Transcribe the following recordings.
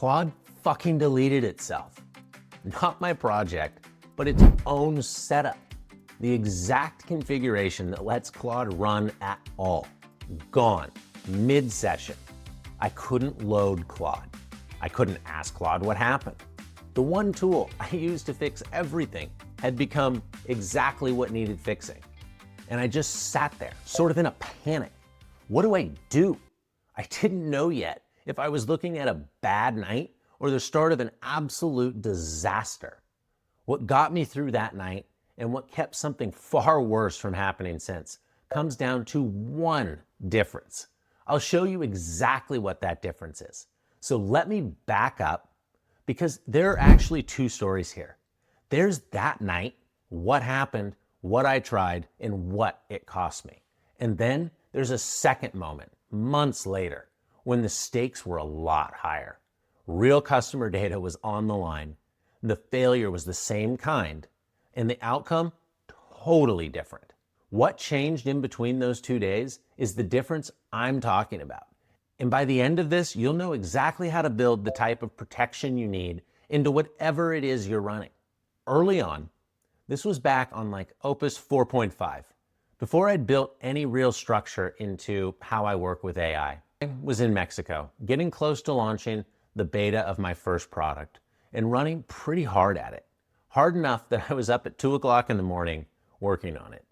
Claude fucking deleted itself. Not my project, but its own setup. The exact configuration that lets Claude run at all. Gone, mid-session. I couldn't load Claude. I couldn't ask Claude what happened. The one tool I used to fix everything had become exactly what needed fixing. And I just sat there, sort of in a panic. What do I do? I didn't know yet if I was looking at a bad night or the start of an absolute disaster. What got me through that night and what kept something far worse from happening since comes down to one difference. I'll show you exactly what that difference is. So let me back up, because there are actually two stories here. There's that night, what happened, what I tried, and what it cost me. And then there's a second moment, months later, when the stakes were a lot higher. Real customer data was on the line, the failure was the same kind, and the outcome totally different. What changed in between those 2 days is the difference I'm talking about. And by the end of this, you'll know exactly how to build the type of protection you need into whatever it is you're running. Early on, this was back on like Opus 4.5, before I'd built any real structure into how I work with AI. I was in Mexico, getting close to launching the beta of my first product and running pretty hard at it. Hard enough that I was up at 2 o'clock in the morning working on it.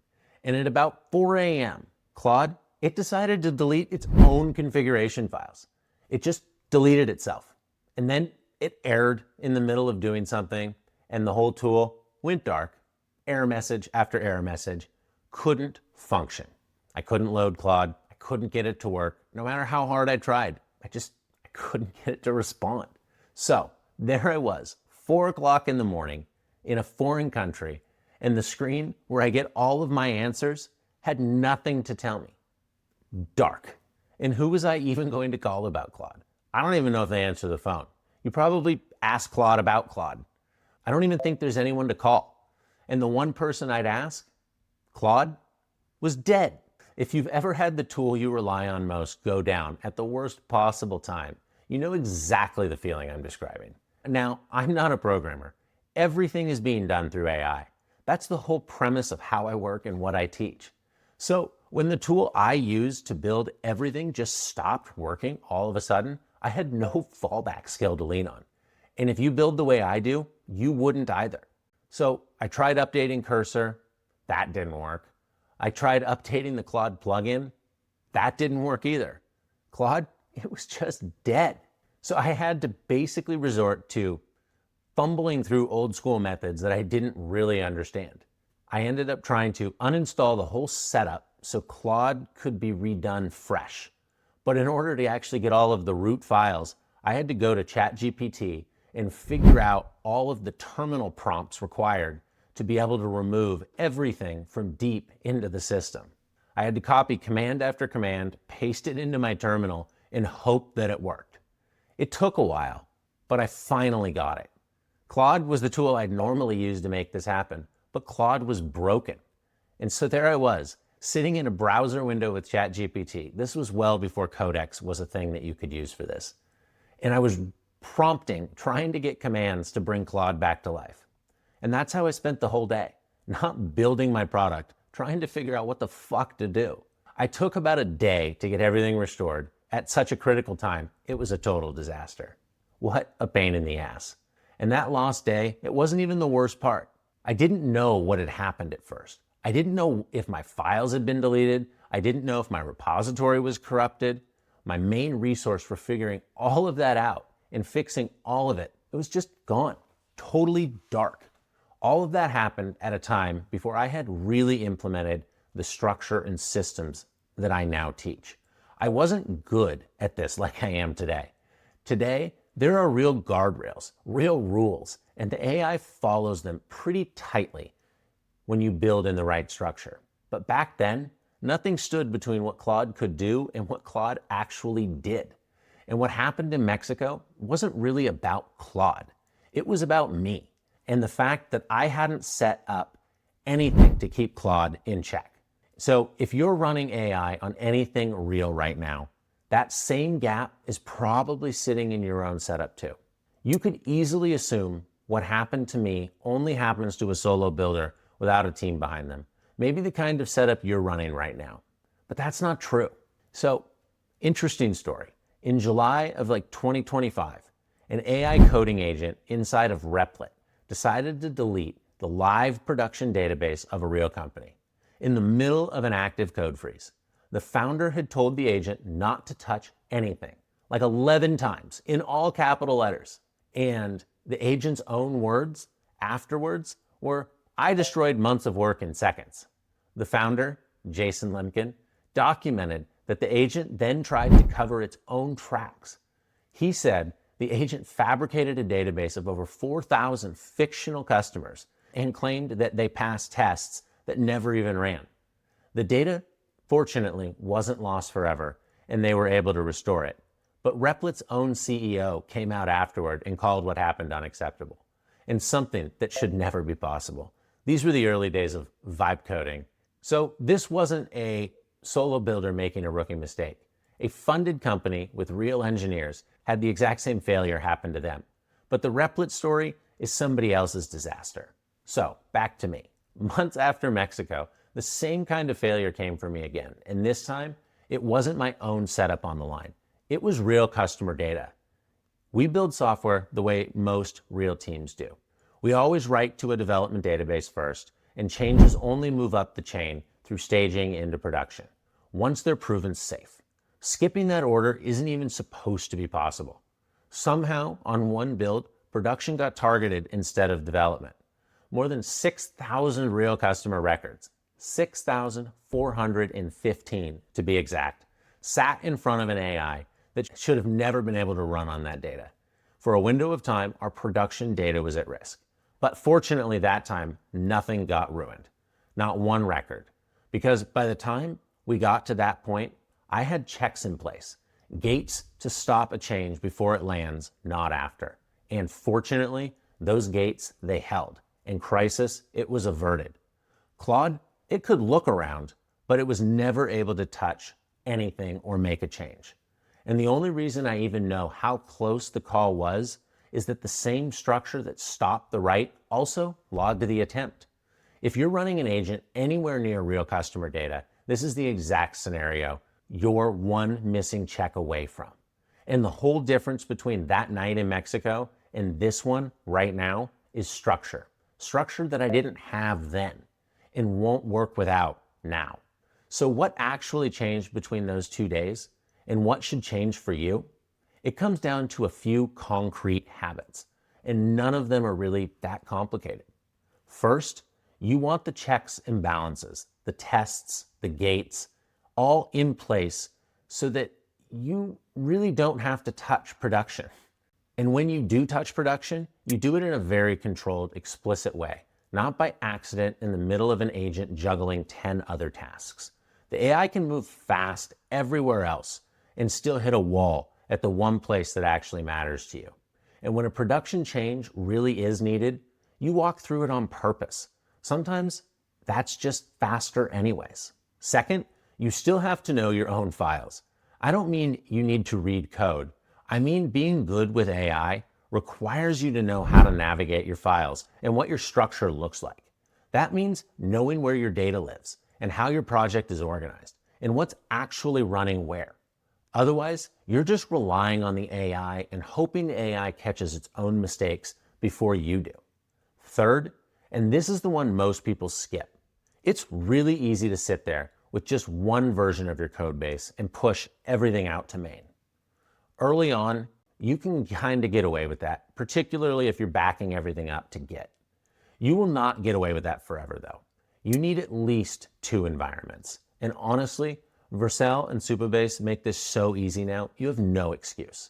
And at about 4 a.m., Claude, it decided to delete its own configuration files. It just deleted itself. And then it errored in the middle of doing something, and the whole tool went dark. Error message after error message. Couldn't function. I couldn't load Claude. I couldn't get it to work. No matter how hard I tried, I couldn't get it to respond. So there I was, 4 o'clock in the morning in a foreign country, and the screen where I get all of my answers had nothing to tell me. Dark. And who was I even going to call about Claude? I don't even know if they answer the phone. You probably ask Claude about Claude. I don't even think there's anyone to call. And the one person I'd ask, Claude, was dead. If you've ever had the tool you rely on most go down at the worst possible time, you know exactly the feeling I'm describing. Now, I'm not a programmer. Everything is being done through AI. That's the whole premise of how I work and what I teach. So when the tool I used to build everything just stopped working all of a sudden, I had no fallback skill to lean on. And if you build the way I do, you wouldn't either. So I tried updating Cursor. That didn't work. I tried updating the Claude plugin. That didn't work either. Claude, it was just dead. So I had to basically resort to fumbling through old school methods that I didn't really understand. I ended up trying to uninstall the whole setup so Claude could be redone fresh. But in order to actually get all of the root files, I had to go to ChatGPT and figure out all of the terminal prompts required to be able to remove everything from deep into the system. I had to copy command after command, paste it into my terminal, and hope that it worked. It took a while, but I finally got it. Claude was the tool I'd normally use to make this happen, but Claude was broken. And so there I was, sitting in a browser window with ChatGPT. This was well before Codex was a thing that you could use for this. And I was prompting, trying to get commands to bring Claude back to life. And that's how I spent the whole day, not building my product, trying to figure out what the fuck to do. I took about a day to get everything restored. At such a critical time, it was a total disaster. What a pain in the ass. And that lost day, it wasn't even the worst part. I didn't know what had happened at first. I didn't know if my files had been deleted. I didn't know if my repository was corrupted. My main resource for figuring all of that out and fixing all of it, it was just gone, totally dark. All of that happened at a time before I had really implemented the structure and systems that I now teach. I wasn't good at this like I am today. Today, there are real guardrails, real rules, and the AI follows them pretty tightly when you build in the right structure. But back then, nothing stood between what Claude could do and what Claude actually did. And what happened in Mexico wasn't really about Claude. It was about me and the fact that I hadn't set up anything to keep Claude in check. So if you're running AI on anything real right now, That same gap is probably sitting in your own setup too. You could easily assume what happened to me only happens to a solo builder without a team behind them. Maybe the kind of setup you're running right now. But that's not true. So, interesting story. In July of 2025, an AI coding agent inside of Replit decided to delete the live production database of a real company in the middle of an active code freeze. The founder had told the agent not to touch anything, like 11 times in all capital letters. And the agent's own words afterwards were, "I destroyed months of work in seconds." The founder, Jason Lemkin, documented that the agent then tried to cover its own tracks. He said the agent fabricated a database of over 4,000 fictional customers and claimed that they passed tests that never even ran. The data, fortunately, wasn't lost forever, and they were able to restore it. But Replit's own CEO came out afterward and called what happened unacceptable, and something that should never be possible. These were the early days of vibe coding. So this wasn't a solo builder making a rookie mistake. A funded company with real engineers had the exact same failure happen to them. But the Replit story is somebody else's disaster. So back to me. Months after Mexico, the same kind of failure came for me again. And this time, it wasn't my own setup on the line. It was real customer data. We build software the way most real teams do. We always write to a development database first, and changes only move up the chain through staging into production, once they're proven safe. Skipping that order isn't even supposed to be possible. Somehow, on one build, production got targeted instead of development. More than 6,000 real customer records, 6,415 to be exact, sat in front of an AI that should have never been able to run on that data. For a window of time, our production data was at risk. But fortunately that time, nothing got ruined. Not one record. Because by the time we got to that point, I had checks in place, gates to stop a change before it lands, not after. And fortunately, those gates, they held. In crisis, it was averted. Claude, it could look around, but it was never able to touch anything or make a change. And the only reason I even know how close the call was is that the same structure that stopped the write also logged the attempt. If you're running an agent anywhere near real customer data, this is the exact scenario you're one missing check away from. And the whole difference between that night in Mexico and this one right now is structure. Structure that I didn't have then and won't work without now. So what actually changed between those 2 days and what should change for you? It comes down to a few concrete habits, and none of them are really that complicated. First, you want the checks and balances, the tests, the gates, all in place so that you really don't have to touch production. And when you do touch production, you do it in a very controlled, explicit way, not by accident in the middle of an agent juggling 10 other tasks. The AI can move fast everywhere else and still hit a wall at the one place that actually matters to you. And when a production change really is needed, you walk through it on purpose. Sometimes that's just faster anyways. Second, you still have to know your own files. I don't mean you need to read code. I mean being good with AI requires you to know how to navigate your files and what your structure looks like. That means knowing where your data lives and how your project is organized and what's actually running where. Otherwise, you're just relying on the AI and hoping the AI catches its own mistakes before you do. Third, and this is the one most people skip, it's really easy to sit there with just one version of your code base and push everything out to main. Early on, you can kind of get away with that, particularly if you're backing everything up to Git. You will not get away with that forever though. You need at least 2 environments. And honestly, Vercel and Supabase make this so easy now, you have no excuse.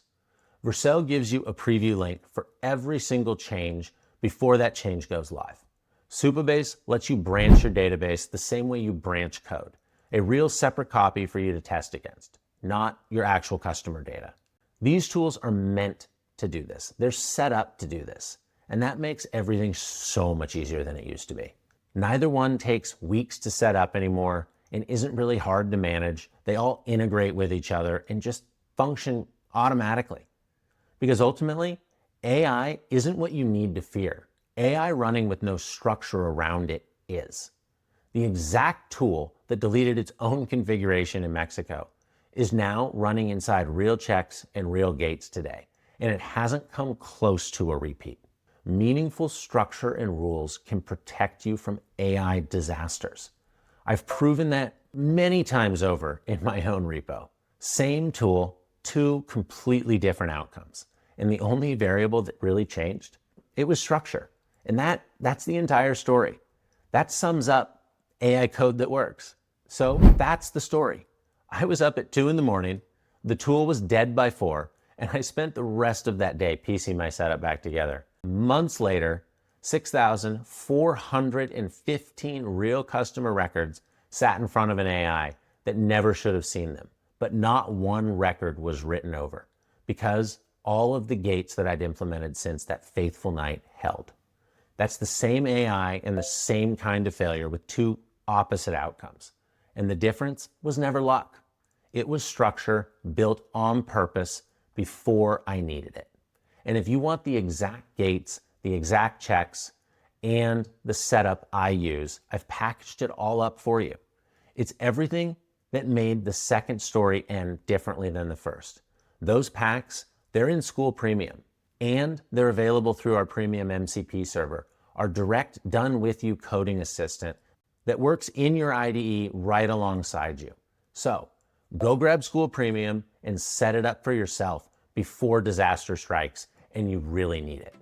Vercel gives you a preview link for every single change before that change goes live. Supabase lets you branch your database the same way you branch code, a real separate copy for you to test against, not your actual customer data. These tools are meant to do this. They're set up to do this. And that makes everything so much easier than it used to be. Neither one takes weeks to set up anymore and isn't really hard to manage. They all integrate with each other and just function automatically. Because ultimately, AI isn't what you need to fear. AI running with no structure around it is. The exact tool that deleted its own configuration in Mexico is now running inside real checks and real gates today, and it hasn't come close to a repeat. Meaningful structure and rules can protect you from AI disasters. I've proven that many times over in my own repo. Same tool, two completely different outcomes. And the only variable that really changed, it was structure. And that's the entire story. That sums up AI code that works. So that's the story. I was up at 2 a.m, the tool was dead by 4, and I spent the rest of that day piecing my setup back together. Months later, 6,415 real customer records sat in front of an AI that never should have seen them, but not one record was written over because all of the gates that I'd implemented since that faithful night held. That's the same AI and the same kind of failure with two opposite outcomes. And the difference was never luck. It was structure built on purpose before I needed it. And if you want the exact gates, the exact checks, and the setup I use, I've packaged it all up for you. It's everything that made the second story end differently than the first. Those packs, they're in School Premium, and they're available through our premium MCP server, our direct done-with-you coding assistant that works in your IDE right alongside you. So go grab School Premium and set it up for yourself before disaster strikes and you really need it.